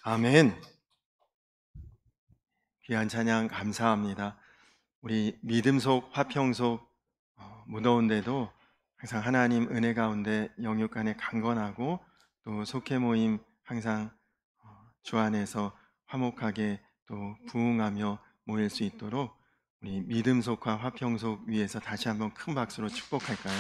아멘. 귀한 찬양 감사합니다. 우리 믿음 속 화평 속 무더운데도 항상 하나님 은혜 가운데 영육 간에 강건하고 또 속회 모임 항상 주 안에서 화목하게 또 부흥하며 모일 수 있도록 우리 믿음 속과 화평 속 위에서 다시 한번 큰 박수로 축복할까요?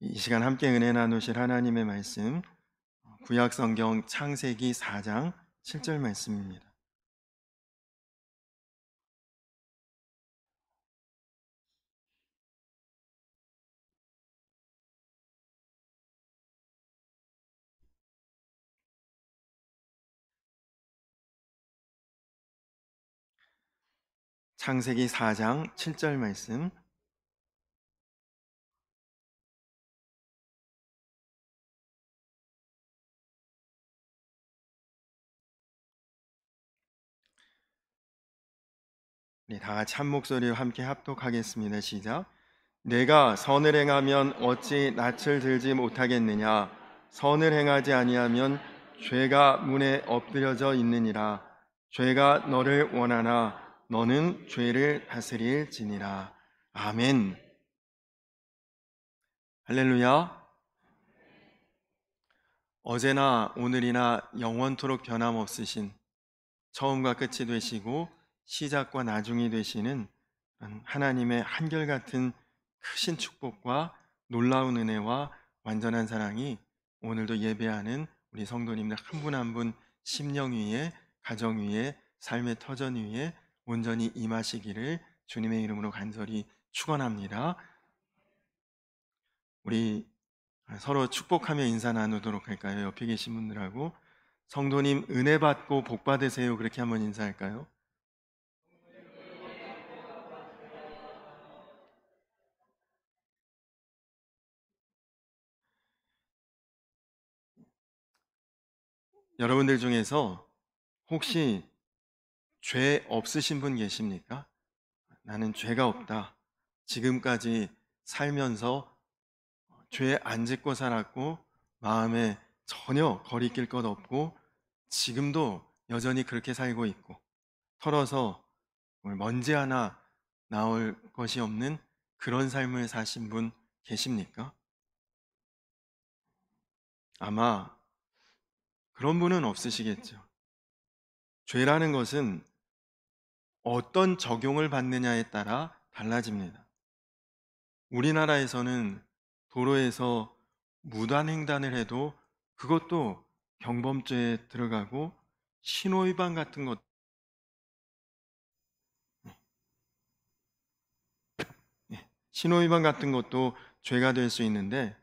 이 시간 함께 은혜 나누실 하나님의 말씀 구약 성경 창세기 4장 7절 말씀입니다. 창세기 4장 7절 말씀. 네, 다 같이 한 목소리로 함께 합독하겠습니다. 시작. 내가 선을 행하면 어찌 낯을 들지 못하겠느냐? 선을 행하지 아니하면 죄가 문에 엎드려져 있느니라. 죄가 너를 원하나 너는 죄를 다스릴지니라. 아멘. 할렐루야. 어제나 오늘이나 영원토록 변함없으신 처음과 끝이 되시고 시작과 나중이 되시는 하나님의 한결같은 크신 축복과 놀라운 은혜와 완전한 사랑이 오늘도 예배하는 우리 성도님들 한 분 한 분 심령 위에, 가정 위에, 삶의 터전 위에 온전히 임하시기를 주님의 이름으로 간절히 축원합니다. 우리 서로 축복하며 인사 나누도록 할까요? 옆에 계신 분들하고 성도님 은혜 받고 복 받으세요. 그렇게 한번 인사할까요? 여러분들 중에서 혹시 죄 없으신 분 계십니까? 나는 죄가 없다. 지금까지 살면서 죄 안 짓고 살았고 마음에 전혀 거리낄 것 없고 지금도 여전히 그렇게 살고 있고 털어서 먼지 하나 나올 것이 없는 그런 삶을 사신 분 계십니까? 아마 그런 분은 없으시겠죠. 죄라는 것은 어떤 적용을 받느냐에 따라 달라집니다. 우리나라에서는 도로에서 무단횡단을 해도 그것도 경범죄에 들어가고 신호위반 같은 것, 신호위반 같은 것도 죄가 될 수 있는데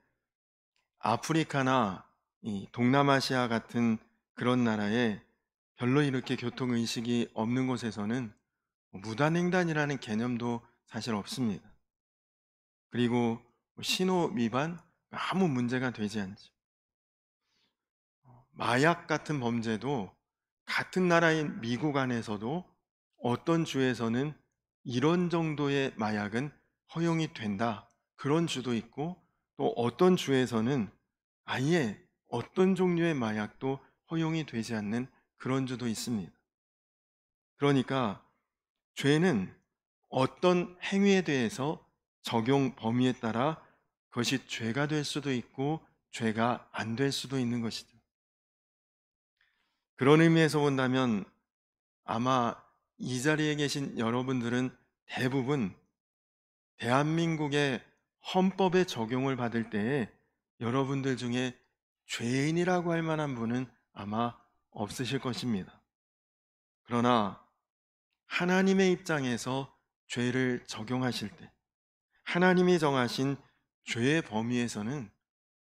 아프리카나 이 동남아시아 같은 그런 나라에 별로 이렇게 교통의식이 없는 곳에서는 무단횡단이라는 개념도 사실 없습니다. 그리고 신호 위반 아무 문제가 되지 않죠. 마약 같은 범죄도 같은 나라인 미국 안에서도 어떤 주에서는 이런 정도의 마약은 허용이 된다. 그런 주도 있고 또 어떤 주에서는 아예 어떤 종류의 마약도 허용이 되지 않는 그런 주도 있습니다. 그러니까 죄는 어떤 행위에 대해서 적용 범위에 따라 그것이 죄가 될 수도 있고 죄가 안 될 수도 있는 것이죠. 그런 의미에서 본다면 아마 이 자리에 계신 여러분들은 대부분 대한민국의 헌법의 적용을 받을 때에 여러분들 중에 죄인이라고 할 만한 분은 아마 없으실 것입니다. 그러나 하나님의 입장에서 죄를 적용하실 때 하나님이 정하신 죄의 범위에서는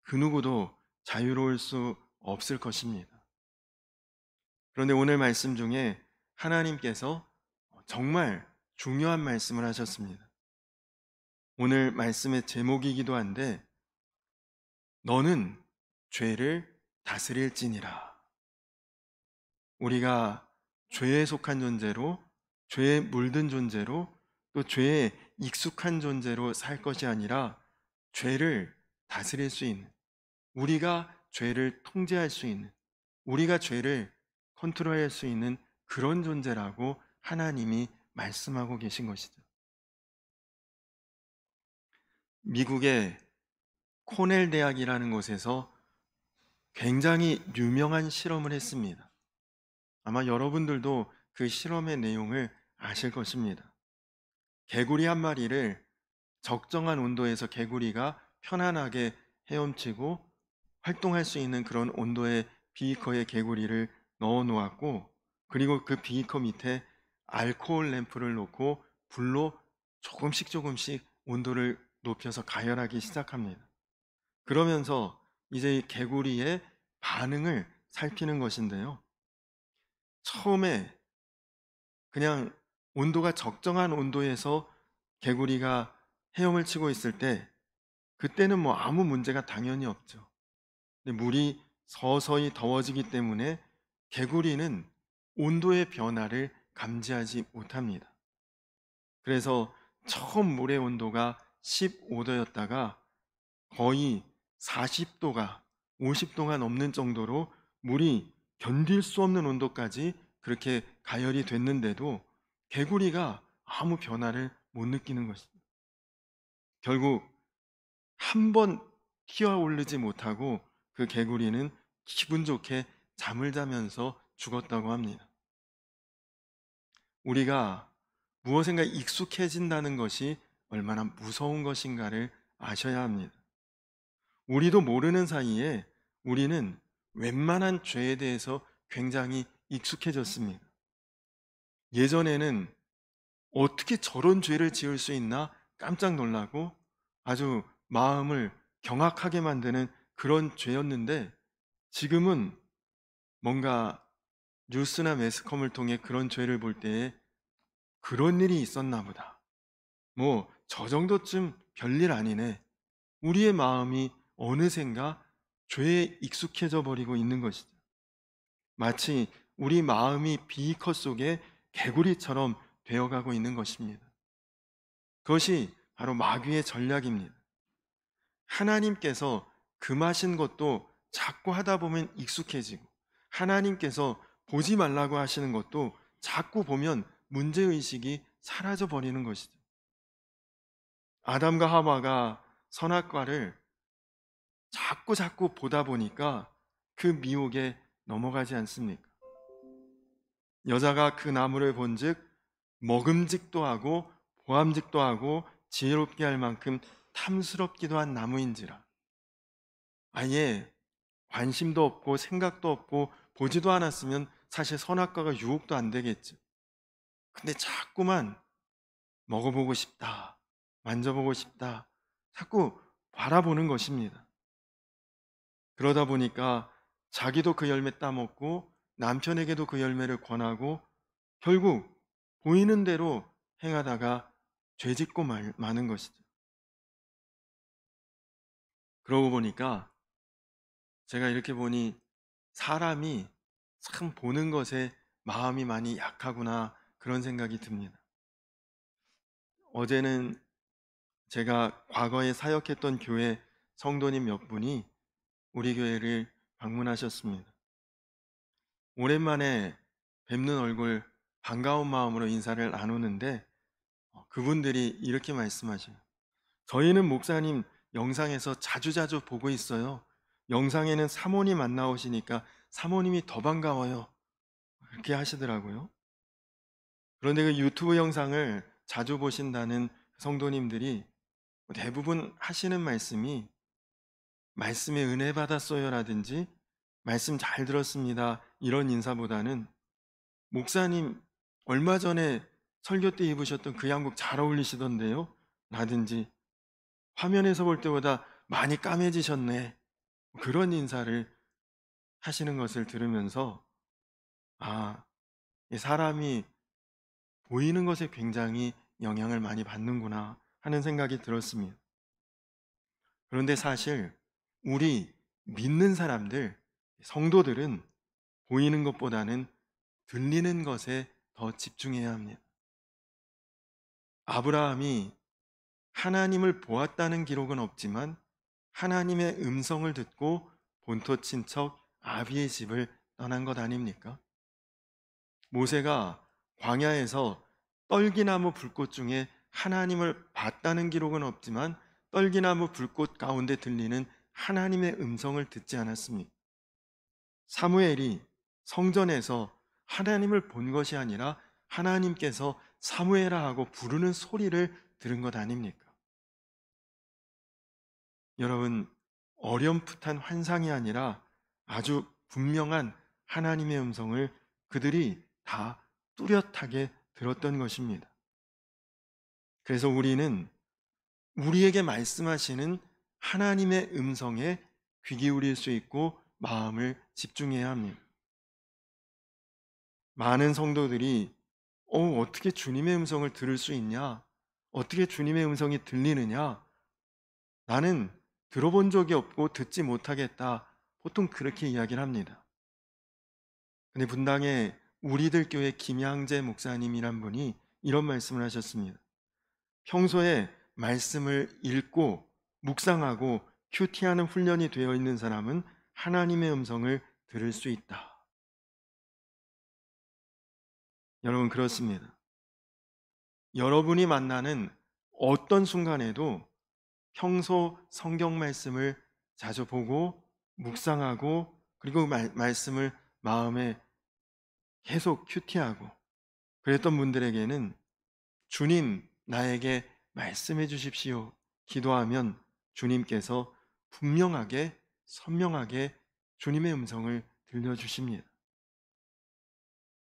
그 누구도 자유로울 수 없을 것입니다. 그런데 오늘 말씀 중에 하나님께서 정말 중요한 말씀을 하셨습니다. 오늘 말씀의 제목이기도 한데 너는 죄를 다스릴지니라. 우리가 죄에 속한 존재로 죄에 물든 존재로 또 죄에 익숙한 존재로 살 것이 아니라 죄를 다스릴 수 있는, 우리가 죄를 통제할 수 있는, 우리가 죄를 컨트롤할 수 있는 그런 존재라고 하나님이 말씀하고 계신 것이죠. 미국의 코넬 대학이라는 곳에서 굉장히 유명한 실험을 했습니다. 아마 여러분들도 그 실험의 내용을 아실 것입니다. 개구리 한 마리를 적정한 온도에서 개구리가 편안하게 헤엄치고 활동할 수 있는 그런 온도의 비커에 개구리를 넣어 놓았고, 그리고 그 비커 밑에 알코올 램프를 놓고 불로 조금씩 조금씩 온도를 높여서 가열하기 시작합니다. 그러면서 이제 이 개구리의 반응을 살피는 것인데요. 처음에 그냥 온도가 적정한 온도에서 개구리가 헤엄을 치고 있을 때, 그때는 뭐 아무 문제가 당연히 없죠. 근데 물이 서서히 더워지기 때문에 개구리는 온도의 변화를 감지하지 못합니다. 그래서 처음 물의 온도가 15도였다가 거의 40도가 50도가 넘는 정도로 물이 견딜 수 없는 온도까지 그렇게 가열이 됐는데도 개구리가 아무 변화를 못 느끼는 것입니다. 결국 한 번 튀어 오르지 못하고 그 개구리는 기분 좋게 잠을 자면서 죽었다고 합니다. 우리가 무엇인가 익숙해진다는 것이 얼마나 무서운 것인가를 아셔야 합니다. 우리도 모르는 사이에 우리는 웬만한 죄에 대해서 굉장히 익숙해졌습니다. 예전에는 어떻게 저런 죄를 지을 수 있나 깜짝 놀라고 아주 마음을 경악하게 만드는 그런 죄였는데, 지금은 뭔가 뉴스나 매스컴을 통해 그런 죄를 볼 때에 그런 일이 있었나 보다, 뭐 저 정도쯤 별일 아니네, 우리의 마음이 어느샌가 죄에 익숙해져 버리고 있는 것이죠. 마치 우리 마음이 비커 속에 개구리처럼 되어가고 있는 것입니다. 그것이 바로 마귀의 전략입니다. 하나님께서 금하신 것도 자꾸 하다 보면 익숙해지고, 하나님께서 보지 말라고 하시는 것도 자꾸 보면 문제의식이 사라져 버리는 것이죠. 아담과 하와가 선악과를 자꾸 보다 보니까 그 미혹에 넘어가지 않습니까? 여자가 그 나무를 본즉 먹음직도 하고 보암직도 하고 지혜롭게 할 만큼 탐스럽기도 한 나무인지라. 아예 관심도 없고 생각도 없고 보지도 않았으면 사실 선악과가 유혹도 안 되겠죠. 근데 자꾸만 먹어보고 싶다, 만져보고 싶다, 자꾸 바라보는 것입니다. 그러다 보니까 자기도 그 열매 따먹고 남편에게도 그 열매를 권하고 결국 보이는 대로 행하다가 죄짓고 마는 것이죠. 그러고 보니까 제가 이렇게 보니 사람이 참 보는 것에 마음이 많이 약하구나, 그런 생각이 듭니다. 어제는 제가 과거에 사역했던 교회 성도님 몇 분이 우리 교회를 방문하셨습니다. 오랜만에 뵙는 얼굴, 반가운 마음으로 인사를 나누는데 그분들이 이렇게 말씀하셔요. 저희는 목사님 영상에서 자주자주 보고 있어요. 영상에는 사모님 안 나오시니까 사모님이 더 반가워요. 그렇게 하시더라고요. 그런데 그 유튜브 영상을 자주 보신다는 성도님들이 대부분 하시는 말씀이 말씀에 은혜 받았어요라든지 말씀 잘 들었습니다, 이런 인사보다는 목사님 얼마 전에 설교 때 입으셨던 그 양복 잘 어울리시던데요? 라든지 화면에서 볼 때보다 많이 까매지셨네, 그런 인사를 하시는 것을 들으면서 아, 이 사람이 보이는 것에 굉장히 영향을 많이 받는구나 하는 생각이 들었습니다. 그런데 사실 우리 믿는 사람들, 성도들은 보이는 것보다는 들리는 것에 더 집중해야 합니다. 아브라함이 하나님을 보았다는 기록은 없지만 하나님의 음성을 듣고 본토 친척 아비의 집을 떠난 것 아닙니까? 모세가 광야에서 떨기나무 불꽃 중에 하나님을 봤다는 기록은 없지만 떨기나무 불꽃 가운데 들리는 하나님의 음성을 듣지 않았습니까? 사무엘이 성전에서 하나님을 본 것이 아니라 하나님께서 사무엘아 하고 부르는 소리를 들은 것 아닙니까? 여러분, 어렴풋한 환상이 아니라 아주 분명한 하나님의 음성을 그들이 다 뚜렷하게 들었던 것입니다. 그래서 우리는 우리에게 말씀하시는 하나님의 음성에 귀 기울일 수 있고 마음을 집중해야 합니다. 많은 성도들이 어떻게 주님의 음성을 들을 수 있냐? 어떻게 주님의 음성이 들리느냐? 나는 들어본 적이 없고 듣지 못하겠다. 보통 그렇게 이야기를 합니다. 근데 분당에 우리들 교회 김양재 목사님이란 분이 이런 말씀을 하셨습니다. 평소에 말씀을 읽고 묵상하고 큐티하는 훈련이 되어 있는 사람은 하나님의 음성을 들을 수 있다. 여러분, 그렇습니다. 여러분이 만나는 어떤 순간에도 평소 성경 말씀을 자주 보고 묵상하고 그리고 말씀을 마음에 계속 큐티하고 그랬던 분들에게는 주님, 나에게 말씀해 주십시오. 기도하면 주님께서 분명하게 선명하게 주님의 음성을 들려주십니다.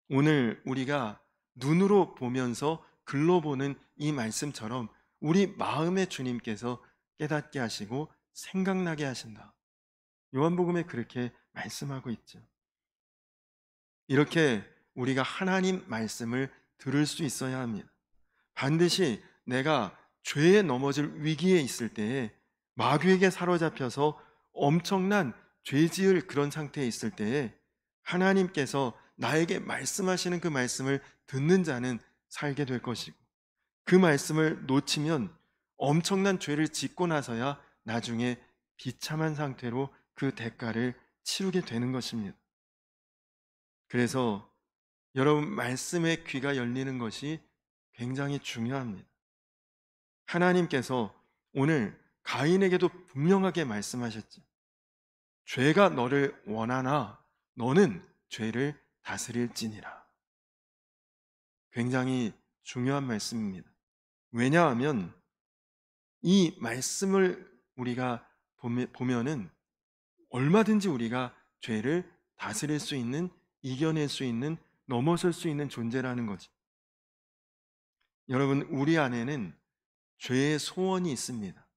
오늘 우리가 눈으로 보면서 글로 보는 이 말씀처럼 우리 마음의 주님께서 깨닫게 하시고 생각나게 하신다. 요한복음에 그렇게 말씀하고 있죠. 이렇게 우리가 하나님 말씀을 들을 수 있어야 합니다. 반드시 내가 죄에 넘어질 위기에 있을 때에 마귀에게 사로잡혀서 엄청난 죄 지을 그런 상태에 있을 때에 하나님께서 나에게 말씀하시는 그 말씀을 듣는 자는 살게 될 것이고 그 말씀을 놓치면 엄청난 죄를 짓고 나서야 나중에 비참한 상태로 그 대가를 치르게 되는 것입니다. 그래서 여러분 말씀의 귀가 열리는 것이 굉장히 중요합니다. 하나님께서 오늘 가인에게도 분명하게 말씀하셨죠. 죄가 너를 원하나 너는 죄를 다스릴지니라. 굉장히 중요한 말씀입니다. 왜냐하면 이 말씀을 우리가 보면은 얼마든지 우리가 죄를 다스릴 수 있는, 이겨낼 수 있는, 넘어설 수 있는 존재라는 거죠. 여러분, 우리 안에는 죄의 소원이 있습니다.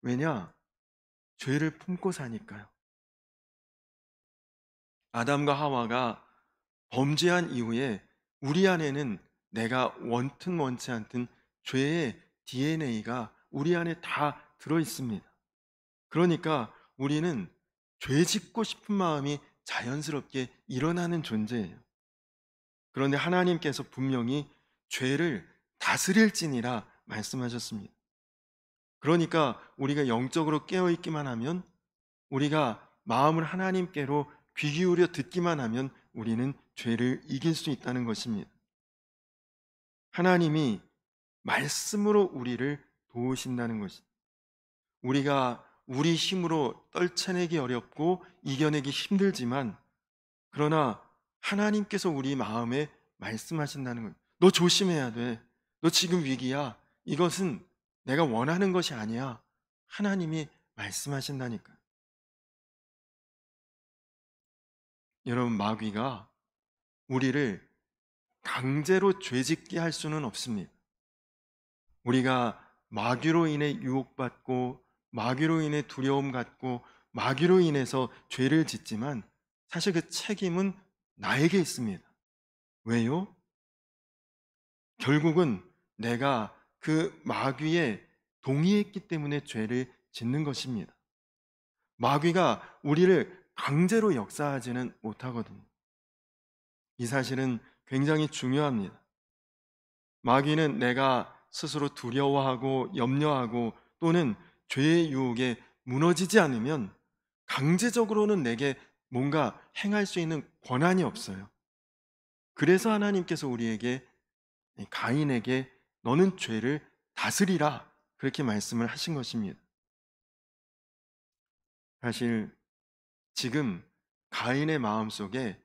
왜냐? 죄를 품고 사니까요. 아담과 하와가 범죄한 이후에 우리 안에는 내가 원튼 원치 않든 죄의 DNA가 우리 안에 다 들어 있습니다. 그러니까 우리는 죄 짓고 싶은 마음이 자연스럽게 일어나는 존재예요. 그런데 하나님께서 분명히 죄를 다스릴지니라 말씀하셨습니다. 그러니까 우리가 영적으로 깨어있기만 하면, 우리가 마음을 하나님께로 귀 기울여 듣기만 하면 우리는 죄를 이길 수 있다는 것입니다. 하나님이 말씀으로 우리를 도우신다는 것입니다. 우리가 우리 힘으로 떨쳐내기 어렵고 이겨내기 힘들지만, 그러나 하나님께서 우리 마음에 말씀하신다는 거예요. 너 조심해야 돼. 너 지금 위기야. 이것은 내가 원하는 것이 아니야. 하나님이 말씀하신다니까. 여러분, 마귀가 우리를 강제로 죄짓게 할 수는 없습니다. 우리가 마귀로 인해 유혹받고 마귀로 인해 두려움 갖고 마귀로 인해서 죄를 짓지만 사실 그 책임은 나에게 있습니다. 왜요? 결국은 내가 그 마귀에 동의했기 때문에 죄를 짓는 것입니다. 마귀가 우리를 강제로 역사하지는 못하거든요. 이 사실은 굉장히 중요합니다. 마귀는 내가 스스로 두려워하고 염려하고 또는 죄의 유혹에 무너지지 않으면 강제적으로는 내게 뭔가 행할 수 있는 권한이 없어요. 그래서 하나님께서 우리에게, 가인에게 너는 죄를 다스리라 그렇게 말씀을 하신 것입니다. 사실 지금 가인의 마음속에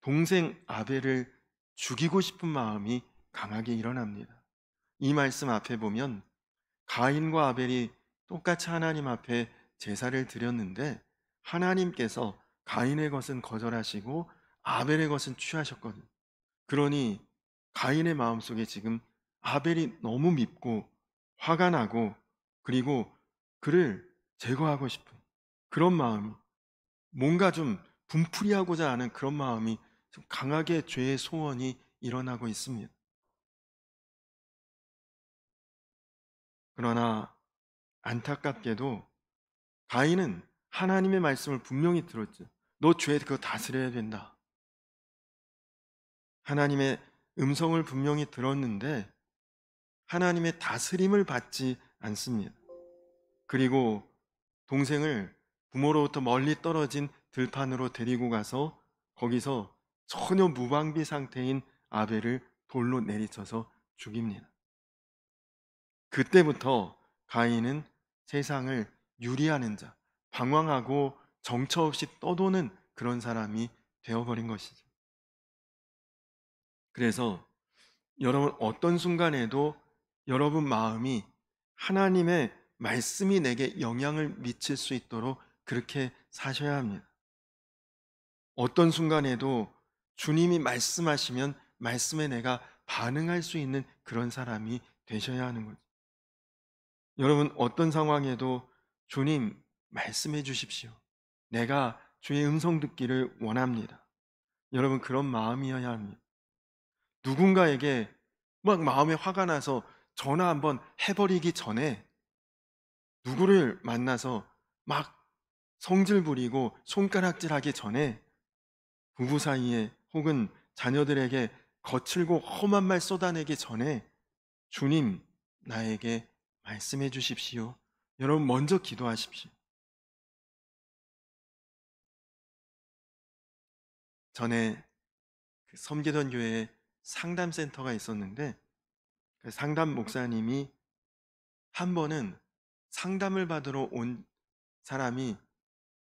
동생 아벨을 죽이고 싶은 마음이 강하게 일어납니다. 이 말씀 앞에 보면 가인과 아벨이 똑같이 하나님 앞에 제사를 드렸는데 하나님께서 가인의 것은 거절하시고 아벨의 것은 취하셨거든요. 그러니 가인의 마음속에 지금 아벨이 너무 밉고 화가 나고, 그리고 그를 제거하고 싶은 그런 마음이, 뭔가 좀 분풀이하고자 하는 그런 마음이 좀 강하게, 죄의 소원이 일어나고 있습니다. 그러나 안타깝게도 가인은 하나님의 말씀을 분명히 들었죠. 너 죄 그거 다스려야 된다. 하나님의 음성을 분명히 들었는데 하나님의 다스림을 받지 않습니다. 그리고 동생을 부모로부터 멀리 떨어진 들판으로 데리고 가서 거기서 전혀 무방비 상태인 아벨을 돌로 내리쳐서 죽입니다. 그때부터 가인은 세상을 유리하는 자, 방황하고 정처 없이 떠도는 그런 사람이 되어버린 것이죠. 그래서 여러분 어떤 순간에도 여러분 마음이 하나님의 말씀이 내게 영향을 미칠 수 있도록 그렇게 사셔야 합니다. 어떤 순간에도 주님이 말씀하시면 말씀에 내가 반응할 수 있는 그런 사람이 되셔야 하는 거죠. 여러분 어떤 상황에도 주님 말씀해 주십시오. 내가 주의 음성 듣기를 원합니다. 여러분 그런 마음이어야 합니다. 누군가에게 막 마음에 화가 나서 전화 한번 해버리기 전에 누구를 만나서 막 성질 부리고 손가락질 하기 전에 부부 사이에 혹은 자녀들에게 거칠고 험한 말 쏟아내기 전에 주님 나에게 말씀해 주십시오. 여러분 먼저 기도하십시오. 전에 섬기던 교회에 상담센터가 있었는데 그 상담 목사님이 한 번은 상담을 받으러 온 사람이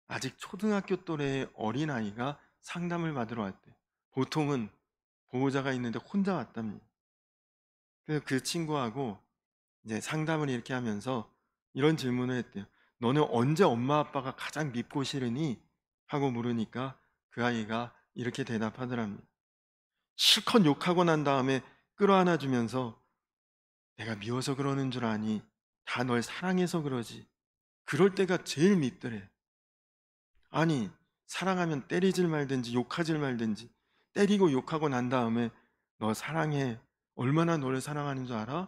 아직 초등학교 또래의 어린아이가 상담을 받으러 왔대. 보통은 보호자가 있는데 혼자 왔답니다. 그래서 그 친구하고 이제 상담을 이렇게 하면서 이런 질문을 했대요. 너는 언제 엄마 아빠가 가장 밉고 싫으니? 하고 물으니까 그 아이가 이렇게 대답하더랍니다. 실컷 욕하고 난 다음에 끌어안아 주면서 내가 미워서 그러는 줄 아니? 다 널 사랑해서 그러지. 그럴 때가 제일 밉더래. 아니, 사랑하면 때리질 말든지 욕하질 말든지, 때리고 욕하고 난 다음에 너 사랑해. 얼마나 너를 사랑하는 줄 알아?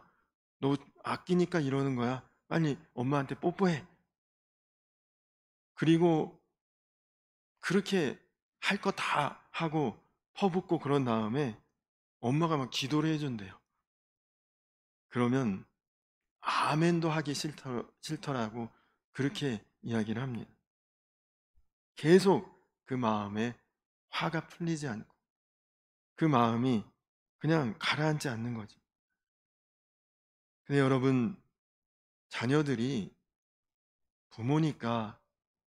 너 아끼니까 이러는 거야. 빨리 엄마한테 뽀뽀해. 그리고 그렇게 할 거 다 하고 퍼붓고 그런 다음에 엄마가 막 기도를 해준대요. 그러면 아멘도 하기 싫더라고 그렇게 이야기를 합니다. 계속 그 마음에 화가 풀리지 않고 그 마음이 그냥 가라앉지 않는 거죠. 근데 여러분, 자녀들이 부모니까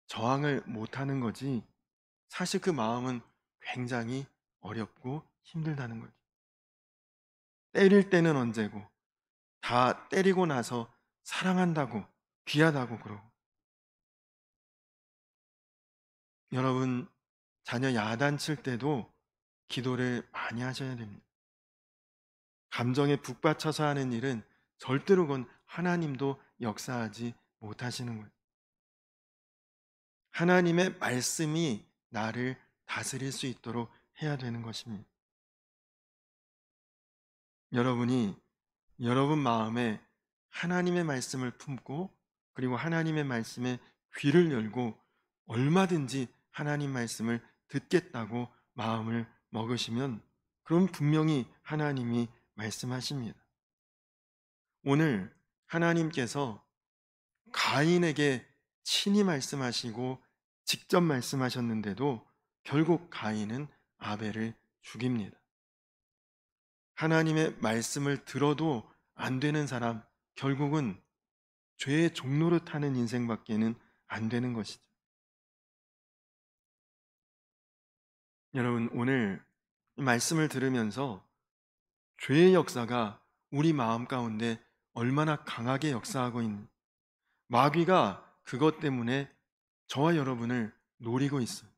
저항을 못하는 거지 사실 그 마음은 굉장히 어렵고 힘들다는 거죠. 때릴 때는 언제고 다 때리고 나서 사랑한다고, 귀하다고 그러고. 여러분 자녀 야단칠 때도 기도를 많이 하셔야 됩니다. 감정에 북받쳐서 하는 일은 절대로 그건 하나님도 역사하지 못하시는 거예요. 하나님의 말씀이 나를 다스릴 수 있도록 해야 되는 것입니다. 여러분이 여러분 마음에 하나님의 말씀을 품고 그리고 하나님의 말씀에 귀를 열고 얼마든지 하나님 말씀을 듣겠다고 마음을 먹으시면 그럼 분명히 하나님이 말씀하십니다. 오늘 하나님께서 가인에게 친히 말씀하시고 직접 말씀하셨는데도 결국 가인은 아벨을 죽입니다. 하나님의 말씀을 들어도 안 되는 사람, 결국은 죄의 종로를 타는 인생밖에는 안 되는 것이죠. 여러분, 오늘 이 말씀을 들으면서 죄의 역사가 우리 마음 가운데 얼마나 강하게 역사하고 있는, 마귀가 그것 때문에 저와 여러분을 노리고 있어요.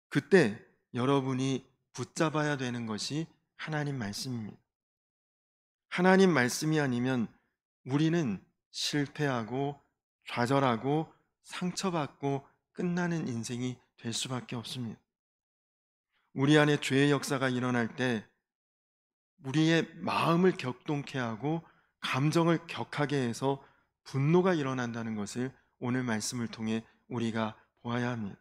그때 여러분이 붙잡아야 되는 것이 하나님 말씀입니다. 하나님 말씀이 아니면 우리는 실패하고 좌절하고 상처받고 끝나는 인생이 될 수밖에 없습니다. 우리 안에 죄의 역사가 일어날 때 우리의 마음을 격동케 하고 감정을 격하게 해서 분노가 일어난다는 것을 오늘 말씀을 통해 우리가 보아야 합니다.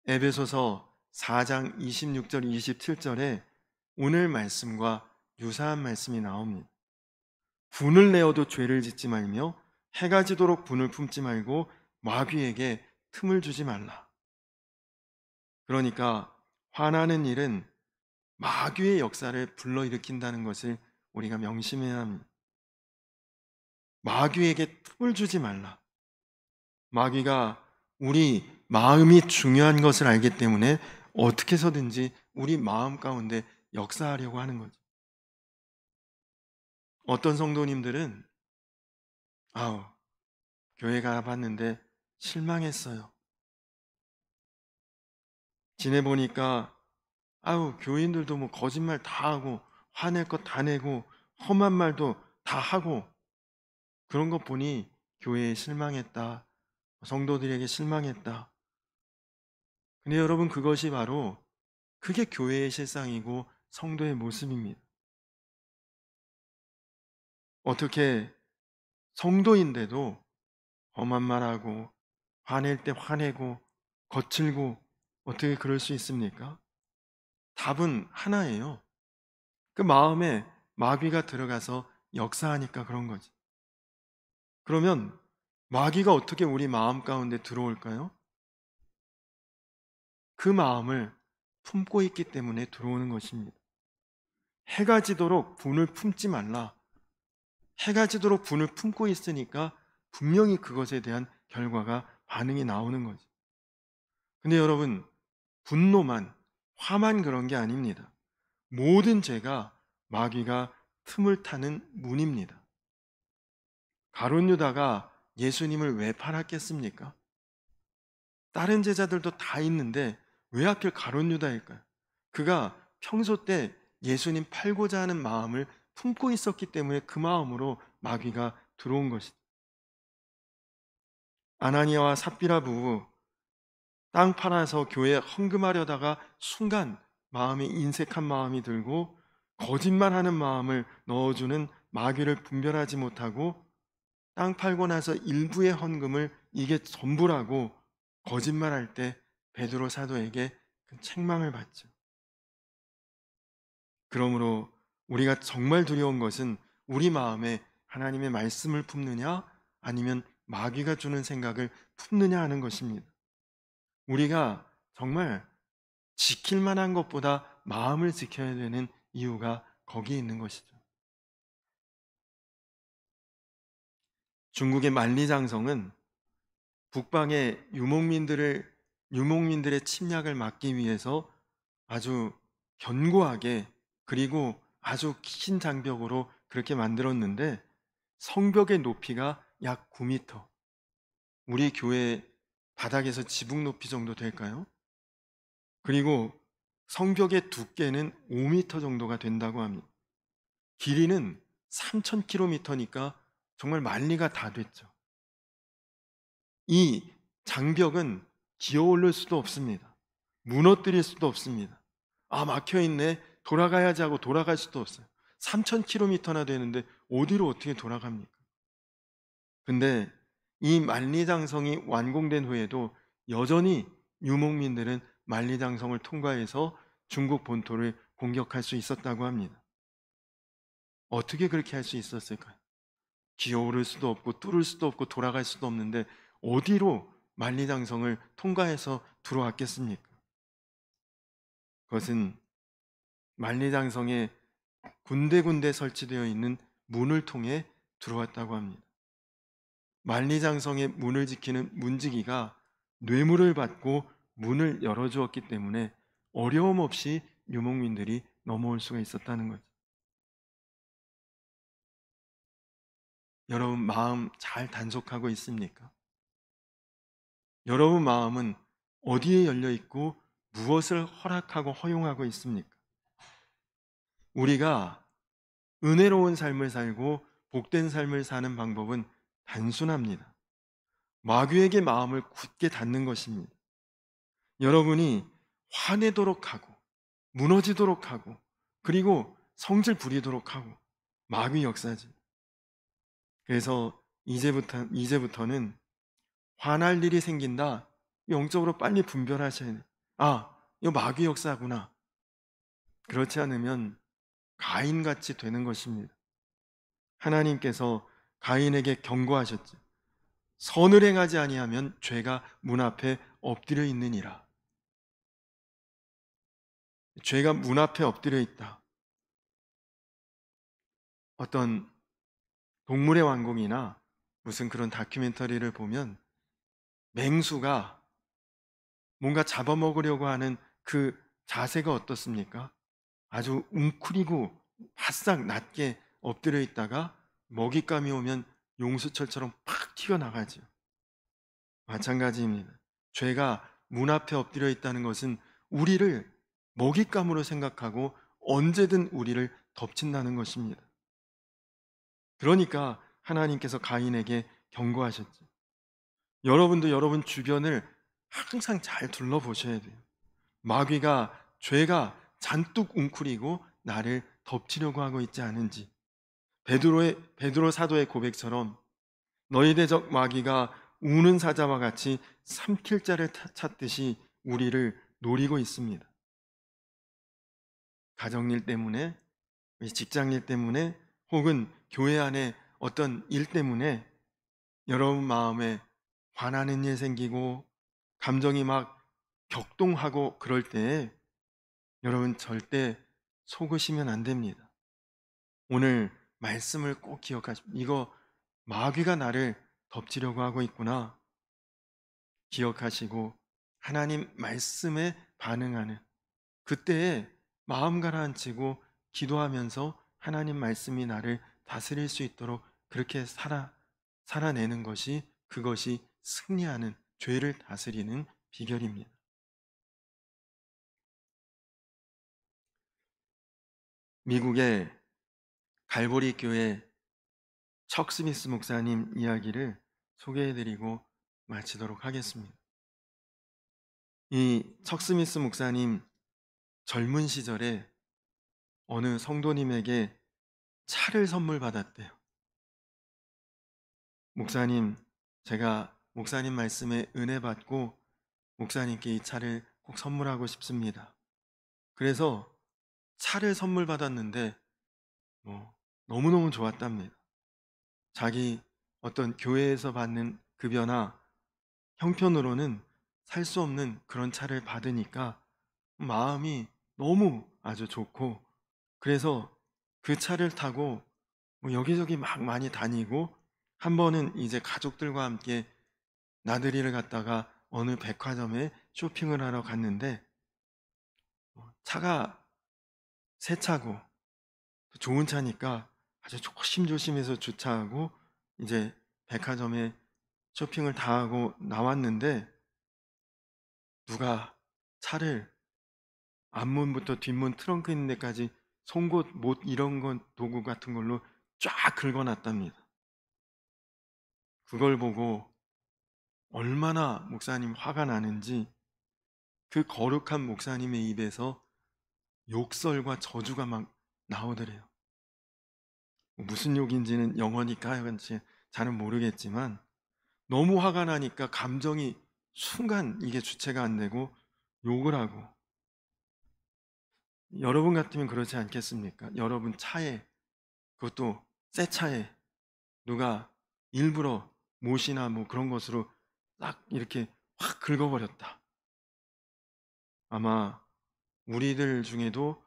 에베소서 4장 26절 27절에 오늘 말씀과 유사한 말씀이 나옵니다. 분을 내어도 죄를 짓지 말며 해가 지도록 분을 품지 말고 마귀에게 틈을 주지 말라. 그러니까 화나는 일은 마귀의 역사를 불러일으킨다는 것을 우리가 명심해야 합니다. 마귀에게 틈을 주지 말라. 마귀가 우리 마음이 중요한 것을 알기 때문에 어떻게 해서든지 우리 마음 가운데 역사하려고 하는 거죠. 어떤 성도님들은 교회 가봤는데 실망했어요. 지내보니까 교인들도 뭐 거짓말 다 하고 화낼 것 다 내고 험한 말도 다 하고 그런 것 보니 교회에 실망했다. 성도들에게 실망했다. 근데 여러분, 그것이 바로 그게 교회의 실상이고 성도의 모습입니다. 어떻게 성도인데도 험한 말하고 화낼 때 화내고 거칠고 어떻게 그럴 수 있습니까? 답은 하나예요. 그 마음에 마귀가 들어가서 역사하니까 그런 거지. 그러면 마귀가 어떻게 우리 마음 가운데 들어올까요? 그 마음을 품고 있기 때문에 들어오는 것입니다. 해가 지도록 분을 품지 말라. 해가 지도록 분을 품고 있으니까 분명히 그것에 대한 결과가 반응이 나오는 거죠. 근데 여러분, 분노만, 화만 그런 게 아닙니다. 모든 죄가 마귀가 틈을 타는 문입니다. 가룟 유다가 예수님을 왜 팔았겠습니까? 다른 제자들도 다 있는데 왜 하필 가룟 유다일까요? 그가 평소 때 예수님 팔고자 하는 마음을 품고 있었기 때문에 그 마음으로 마귀가 들어온 것이죠. 아나니아와 삽비라 부부 땅 팔아서 교회에 헌금하려다가 순간 마음이 인색한 마음이 들고 거짓말하는 마음을 넣어주는 마귀를 분별하지 못하고 땅 팔고 나서 일부의 헌금을 이게 전부라고 거짓말할 때 베드로 사도에게 그 책망을 받죠. 그러므로 우리가 정말 두려운 것은 우리 마음에 하나님의 말씀을 품느냐 아니면 마귀가 주는 생각을 품느냐 하는 것입니다. 우리가 정말 지킬 만한 것보다 마음을 지켜야 되는 이유가 거기에 있는 것이죠. 중국의 만리장성은 북방의 유목민들의 침략을 막기 위해서 아주 견고하게 그리고 아주 긴 장벽으로 그렇게 만들었는데 성벽의 높이가 약 9m. 우리 교회 바닥에서 지붕 높이 정도 될까요? 그리고 성벽의 두께는 5m 정도가 된다고 합니다. 길이는 3,000km니까 정말 만리가 다 됐죠. 이 장벽은 기어 오를 수도 없습니다. 무너뜨릴 수도 없습니다. 막혀있네. 돌아가야지 하고 돌아갈 수도 없어요. 3,000km나 되는데 어디로 어떻게 돌아갑니까? 근데 이 만리장성이 완공된 후에도 여전히 유목민들은 만리장성을 통과해서 중국 본토를 공격할 수 있었다고 합니다. 어떻게 그렇게 할 수 있었을까요? 기어오를 수도 없고 뚫을 수도 없고 돌아갈 수도 없는데 어디로 만리장성을 통과해서 들어왔겠습니까? 그것은 만리장성에 군데군데 설치되어 있는 문을 통해 들어왔다고 합니다. 만리장성의 문을 지키는 문지기가 뇌물을 받고 문을 열어주었기 때문에 어려움 없이 유목민들이 넘어올 수가 있었다는 거죠. 여러분 마음 잘 단속하고 있습니까? 여러분 마음은 어디에 열려 있고 무엇을 허락하고 허용하고 있습니까? 우리가 은혜로운 삶을 살고 복된 삶을 사는 방법은 단순합니다. 마귀에게 마음을 굳게 닫는 것입니다. 여러분이 화내도록 하고 무너지도록 하고 그리고 성질 부리도록 하고 마귀 역사지. 그래서 이제부터는 화날 일이 생긴다. 영적으로 빨리 분별하셔야 돼요. 아, 이거 마귀 역사구나. 그렇지 않으면 가인같이 되는 것입니다. 하나님께서 가인에게 경고하셨죠. 선을 행하지 아니하면 죄가 문 앞에 엎드려 있느니라. 죄가 문 앞에 엎드려 있다. 어떤 동물의 왕국이나 무슨 그런 다큐멘터리를 보면 맹수가 뭔가 잡아먹으려고 하는 그 자세가 어떻습니까? 아주 웅크리고 바싹 낮게 엎드려 있다가 먹잇감이 오면 용수철처럼 팍 튀어나가죠. 마찬가지입니다. 죄가 문 앞에 엎드려 있다는 것은 우리를 먹잇감으로 생각하고 언제든 우리를 덮친다는 것입니다. 그러니까 하나님께서 가인에게 경고하셨죠. 여러분도 여러분 주변을 항상 잘 둘러보셔야 돼요. 마귀가, 죄가 잔뜩 웅크리고 나를 덮치려고 하고 있지 않은지. 베드로 사도의 고백처럼 너희 대적 마귀가 우는 사자와 같이 삼킬 자를 찾듯이 우리를 노리고 있습니다. 가정일 때문에, 직장일 때문에, 혹은 교회 안에 어떤 일 때문에 여러분 마음에 화나는 일 생기고 감정이 막 격동하고 그럴 때에 여러분 절대 속으시면 안 됩니다. 오늘 말씀을 꼭 기억하십시오. 이거 마귀가 나를 덮치려고 하고 있구나. 기억하시고 하나님 말씀에 반응하는 그때에 마음 가라앉히고 기도하면서 하나님 말씀이 나를 다스릴 수 있도록 그렇게 살아내는 것이 그것이 승리하는 죄를 다스리는 비결입니다. 미국의 갈보리 교회 척 스미스 목사님 이야기를 소개해드리고 마치도록 하겠습니다. 이 척 스미스 목사님 젊은 시절에 어느 성도님에게 차를 선물 받았대요. 목사님, 제가 목사님 말씀에 은혜 받고 목사님께 이 차를 꼭 선물하고 싶습니다. 그래서 차를 선물 받았는데 너무너무 좋았답니다. 자기 어떤 교회에서 받는 급여나 형편으로는 살 수 없는 그런 차를 받으니까 마음이 너무 아주 좋고 그래서 그 차를 타고 여기저기 막 많이 다니고 한 번은 이제 가족들과 함께 나들이를 갔다가 어느 백화점에 쇼핑을 하러 갔는데 차가 새 차고 좋은 차니까 아주 조심조심해서 주차하고 이제 백화점에 쇼핑을 다 하고 나왔는데 누가 차를 앞문부터 뒷문 트렁크 있는 데까지 송곳 못 이런 건 도구 같은 걸로 쫙 긁어놨답니다. 그걸 보고 얼마나 목사님 화가 나는지 그 거룩한 목사님의 입에서 욕설과 저주가 막 나오더래요. 무슨 욕인지는 영어니까 하여간지 잘은 모르겠지만 너무 화가 나니까 감정이 순간 이게 주체가 안 되고 욕을 하고 여러분 같으면 그렇지 않겠습니까? 여러분 차에 그것도 새 차에 누가 일부러 못이나 뭐 그런 것으로 딱 이렇게 확 긁어버렸다. 아마 우리들 중에도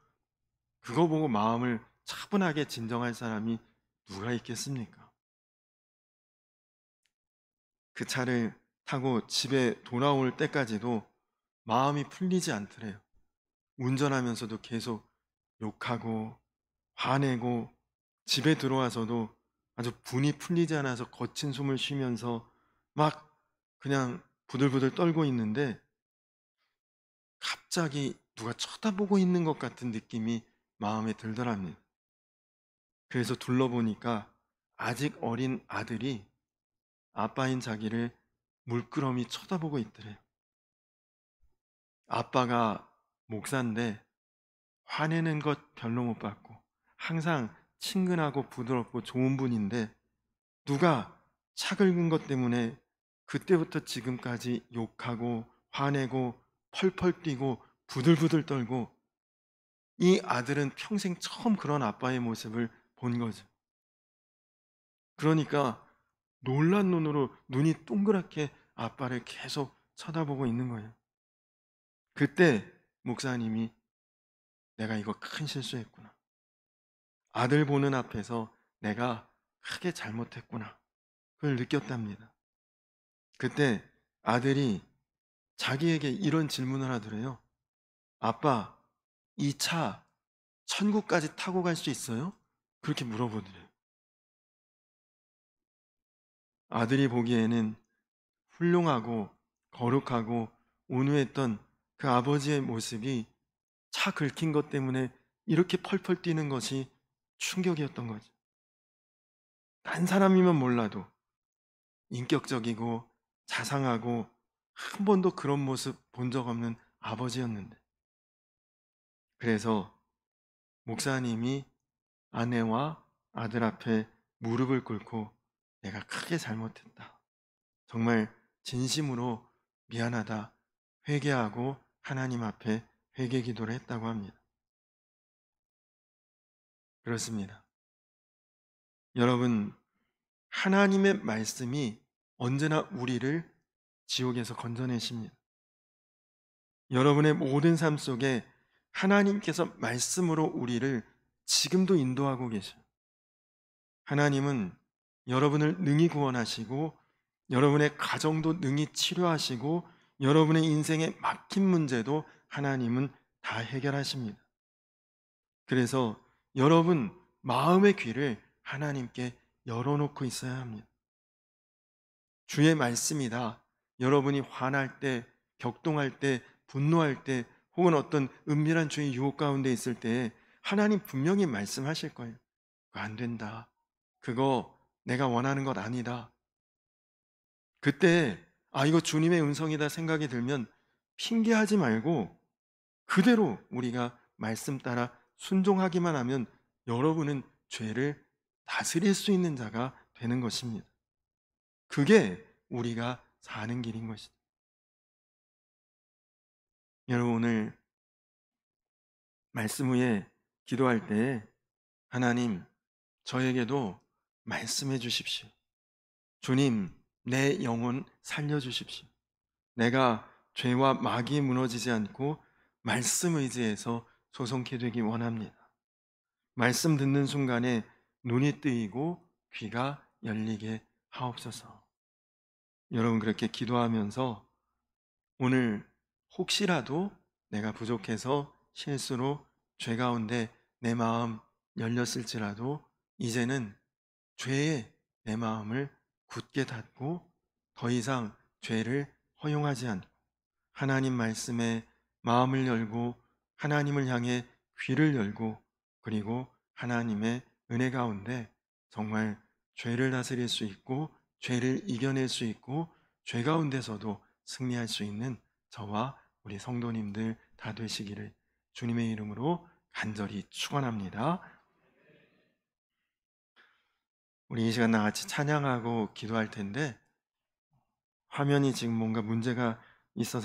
그거 보고 마음을 차분하게 진정할 사람이 누가 있겠습니까? 그 차를 타고 집에 돌아올 때까지도 마음이 풀리지 않더래요. 운전하면서도 계속 욕하고 화내고, 집에 들어와서도 아주 분이 풀리지 않아서 거친 숨을 쉬면서 막 그냥 부들부들 떨고 있는데, 갑자기 누가 쳐다보고 있는 것 같은 느낌이 마음에 들더랍니다. 그래서 둘러보니까 아직 어린 아들이 아빠인 자기를 물끄러미 쳐다보고 있더래요. 아빠가 목사인데 화내는 것 별로 못 봤고 항상 친근하고 부드럽고 좋은 분인데, 누가 차 긁은 것 때문에 그때부터 지금까지 욕하고 화내고 펄펄 뛰고 부들부들 떨고, 이 아들은 평생 처음 그런 아빠의 모습을 본 거죠. 그러니까 놀란 눈으로 눈이 동그랗게 아빠를 계속 쳐다보고 있는 거예요. 그때 목사님이 내가 이거 큰 실수했구나, 아들 보는 앞에서 내가 크게 잘못했구나, 그걸 느꼈답니다. 그때 아들이 자기에게 이런 질문을 하더래요. 아빠, 이 차 천국까지 타고 갈 수 있어요? 그렇게 물어보더래요. 아들이 보기에는 훌륭하고 거룩하고 온유했던 그 아버지의 모습이 차 긁힌 것 때문에 이렇게 펄펄 뛰는 것이 충격이었던 거죠. 딴 사람이면 몰라도 인격적이고 자상하고 한 번도 그런 모습 본 적 없는 아버지였는데, 그래서 목사님이 아내와 아들 앞에 무릎을 꿇고 내가 크게 잘못했다, 정말 진심으로 미안하다, 회개하고 하나님 앞에 회개 기도를 했다고 합니다. 그렇습니다. 여러분, 하나님의 말씀이 언제나 우리를 지옥에서 건져내십니다. 여러분의 모든 삶 속에 하나님께서 말씀으로 우리를 지금도 인도하고 계셔요. 하나님은 여러분을 능히 구원하시고 여러분의 가정도 능히 치료하시고 여러분의 인생에 막힌 문제도 하나님은 다 해결하십니다. 그래서 여러분 마음의 귀를 하나님께 열어놓고 있어야 합니다. 주의 말씀이다. 여러분이 화날 때, 격동할 때, 분노할 때, 혹은 어떤 은밀한 주의 유혹 가운데 있을 때 하나님 분명히 말씀하실 거예요. 그거 안 된다, 그거 내가 원하는 것 아니다. 그때 이거 주님의 음성이다 생각이 들면 핑계하지 말고 그대로 우리가 말씀 따라 순종하기만 하면 여러분은 죄를 다스릴 수 있는 자가 되는 것입니다. 그게 우리가 사는 길인 것이죠. 여러분, 오늘 말씀 후에 기도할 때 하나님, 저에게도 말씀해 주십시오. 주님, 내 영혼 살려주십시오. 내가 죄와 마귀에 무너지지 않고 말씀 의지해서 소송케 되기 원합니다. 말씀 듣는 순간에 눈이 뜨이고 귀가 열리게 하옵소서. 여러분, 그렇게 기도하면서 오늘 혹시라도 내가 부족해서 실수로 죄 가운데 내 마음 열렸을지라도 이제는 죄에 내 마음을 굳게 닫고 더 이상 죄를 허용하지 않고 하나님 말씀에 마음을 열고 하나님을 향해 귀를 열고, 그리고 하나님의 은혜 가운데 정말 죄를 다스릴 수 있고 죄를 이겨낼 수 있고 죄 가운데서도 승리할 수 있는 저와 우리 성도님들 다 되시기를 주님의 이름으로 간절히 축원합니다. 우리 이 시간 다 같이 찬양하고 기도할 텐데 화면이 지금 뭔가 문제가 있어서